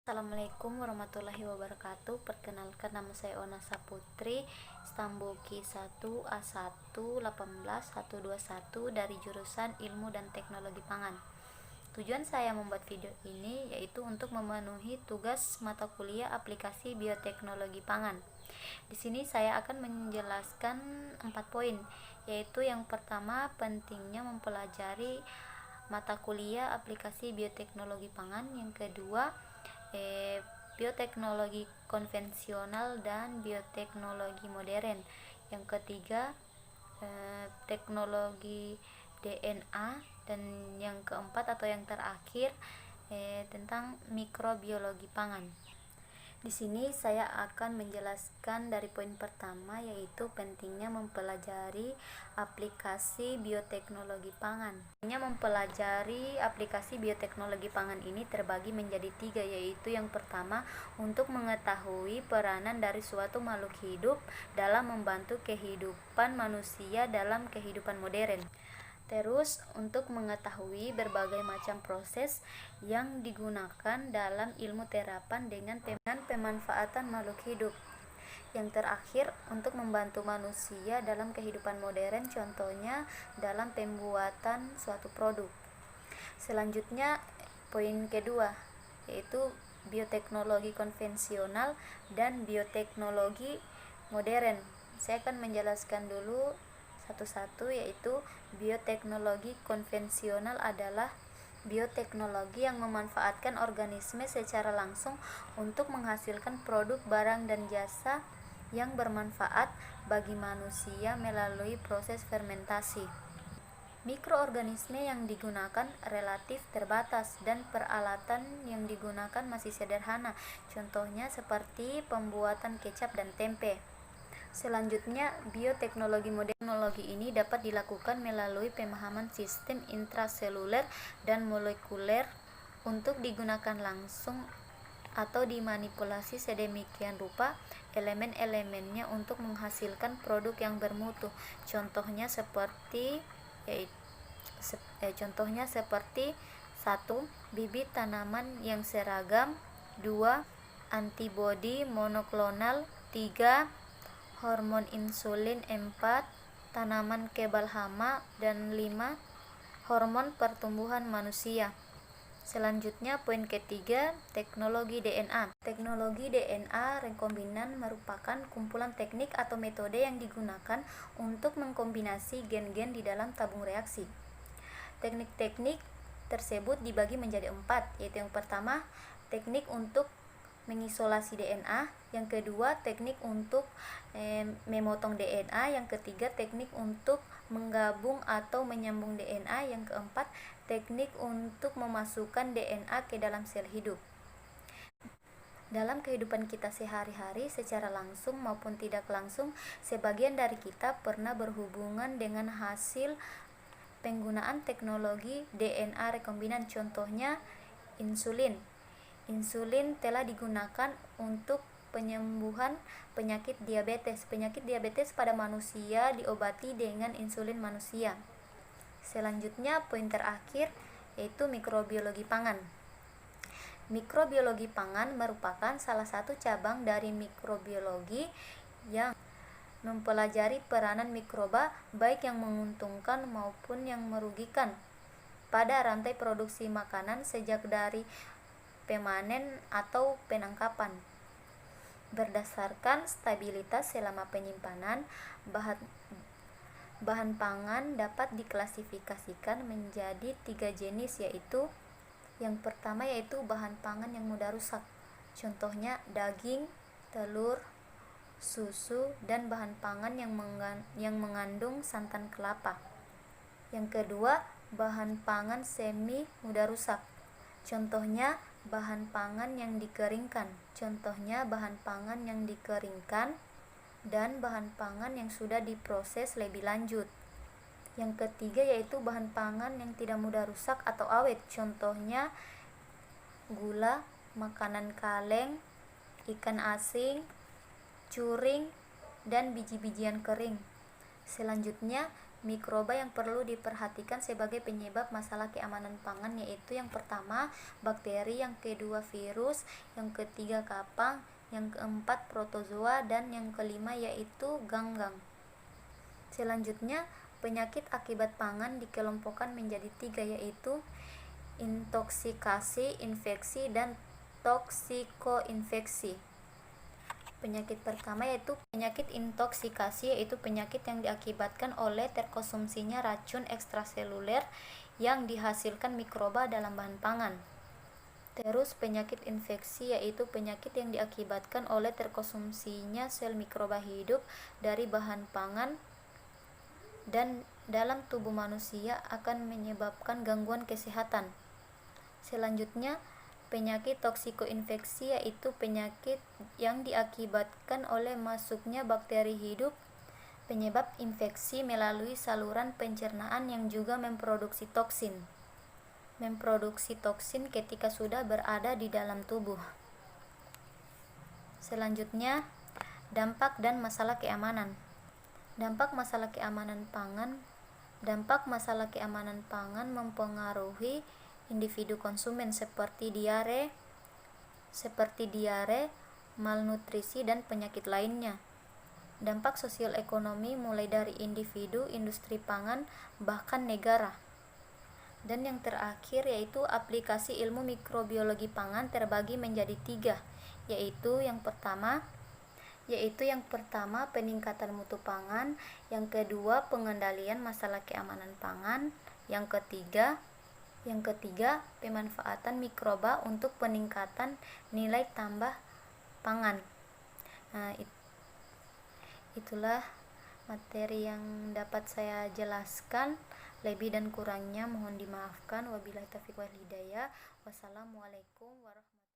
Assalamualaikum warahmatullahi wabarakatuh. Perkenalkan, nama saya Ona Saputri, Stamboki 1 A1 18121 dari jurusan Ilmu dan Teknologi Pangan. Tujuan saya membuat video ini yaitu untuk memenuhi tugas mata kuliah aplikasi bioteknologi pangan. Di sini saya akan menjelaskan 4 poin, yaitu yang pertama, pentingnya mempelajari mata kuliah aplikasi bioteknologi pangan. Yang kedua, bioteknologi konvensional dan bioteknologi modern. Yang ketiga, teknologi DNA. Dan yang keempat atau yang terakhir, tentang mikrobiologi pangan. Di sini saya akan menjelaskan dari poin pertama, yaitu pentingnya mempelajari aplikasi bioteknologi pangan. Mempelajari aplikasi bioteknologi pangan ini terbagi menjadi 3, yaitu yang pertama, untuk mengetahui peranan dari suatu makhluk hidup dalam membantu kehidupan manusia dalam kehidupan modern. Terus, untuk mengetahui berbagai macam proses yang digunakan dalam ilmu terapan dengan pemanfaatan makhluk hidup. Yang terakhir, untuk membantu manusia dalam kehidupan modern, contohnya dalam pembuatan suatu produk. Selanjutnya, poin kedua, yaitu bioteknologi konvensional dan bioteknologi modern. Saya akan menjelaskan dulu satu-satu, yaitu bioteknologi konvensional adalah bioteknologi yang memanfaatkan organisme secara langsung untuk menghasilkan produk, barang, dan jasa yang bermanfaat bagi manusia melalui proses fermentasi. Mikroorganisme yang digunakan relatif terbatas dan peralatan yang digunakan masih sederhana, contohnya seperti pembuatan kecap dan tempe. Selanjutnya, bioteknologi modern. Teknologi ini dapat dilakukan melalui pemahaman sistem intraseluler dan molekuler untuk digunakan langsung atau dimanipulasi sedemikian rupa elemen-elemennya untuk menghasilkan produk yang bermutu. Contohnya seperti 1. Bibit tanaman yang seragam. 2. Antibodi monoklonal. 3. Hormon insulin. 4. Tanaman kebal hama. Dan 5. Hormon pertumbuhan manusia. Selanjutnya, poin ketiga, teknologi DNA. Teknologi DNA rekombinan merupakan kumpulan teknik atau metode yang digunakan untuk mengkombinasi gen-gen di dalam tabung reaksi. Teknik-teknik tersebut dibagi menjadi 4, yaitu yang pertama, teknik untuk mengisolasi DNA. Yang kedua, teknik untuk memotong DNA. Yang ketiga, teknik untuk menggabung atau menyambung DNA. Yang keempat, teknik untuk memasukkan DNA ke dalam sel hidup. Dalam kehidupan kita sehari-hari, secara langsung maupun tidak langsung, sebagian dari kita pernah berhubungan dengan hasil penggunaan teknologi DNA rekombinan. Contohnya insulin. Insulin telah digunakan untuk penyembuhan penyakit diabetes. Penyakit diabetes pada manusia diobati dengan insulin manusia. Selanjutnya, poin terakhir, yaitu mikrobiologi pangan. Mikrobiologi pangan merupakan salah satu cabang dari mikrobiologi yang mempelajari peranan mikroba, baik yang menguntungkan maupun yang merugikan, pada rantai produksi makanan sejak dari pemanen atau penangkapan. Berdasarkan stabilitas selama penyimpanan, bahan pangan dapat diklasifikasikan menjadi 3 jenis, yaitu yang pertama, yaitu bahan pangan yang mudah rusak, contohnya daging, telur, susu, dan bahan pangan yang mengandung santan kelapa. Yang kedua, bahan pangan semi mudah rusak, contohnya bahan pangan yang dikeringkan, dan bahan pangan yang sudah diproses lebih lanjut. Yang ketiga, yaitu bahan pangan yang tidak mudah rusak atau awet, contohnya gula, makanan kaleng, ikan asin, curing, dan biji-bijian kering. Selanjutnya, mikroba yang perlu diperhatikan sebagai penyebab masalah keamanan pangan, yaitu yang pertama bakteri, yang kedua virus, yang ketiga kapang, yang keempat protozoa, dan yang kelima yaitu ganggang. Selanjutnya, penyakit akibat pangan dikelompokkan menjadi 3, yaitu intoksikasi, infeksi, dan toksikoinfeksi. Penyakit pertama yaitu penyakit intoksikasi, yaitu penyakit yang diakibatkan oleh terkonsumsinya racun ekstraseluler yang dihasilkan mikroba dalam bahan pangan. Terus penyakit infeksi yaitu penyakit yang diakibatkan oleh terkonsumsinya sel mikroba hidup dari bahan pangan dan dalam tubuh manusia akan menyebabkan gangguan kesehatan. Selanjutnya, penyakit toksikoinfeksi yaitu penyakit yang diakibatkan oleh masuknya bakteri hidup penyebab infeksi melalui saluran pencernaan yang juga memproduksi toksin ketika sudah berada di dalam tubuh. Selanjutnya, dampak dan masalah keamanan. Dampak masalah keamanan pangan mempengaruhi individu konsumen seperti diare, malnutrisi, dan penyakit lainnya. Dampak sosial ekonomi mulai dari individu, industri pangan, bahkan negara. Dan yang terakhir yaitu aplikasi ilmu mikrobiologi pangan terbagi menjadi 3, yaitu yang pertama peningkatan mutu pangan, yang kedua pengendalian masalah keamanan pangan, yang ketiga pemanfaatan mikroba untuk peningkatan nilai tambah pangan. Nah, itulah materi yang dapat saya jelaskan. Lebih dan kurangnya mohon dimaafkan. Wabillahi taufiq wal hidayah. Wassalamualaikum warahmatullahi wabarakatuh.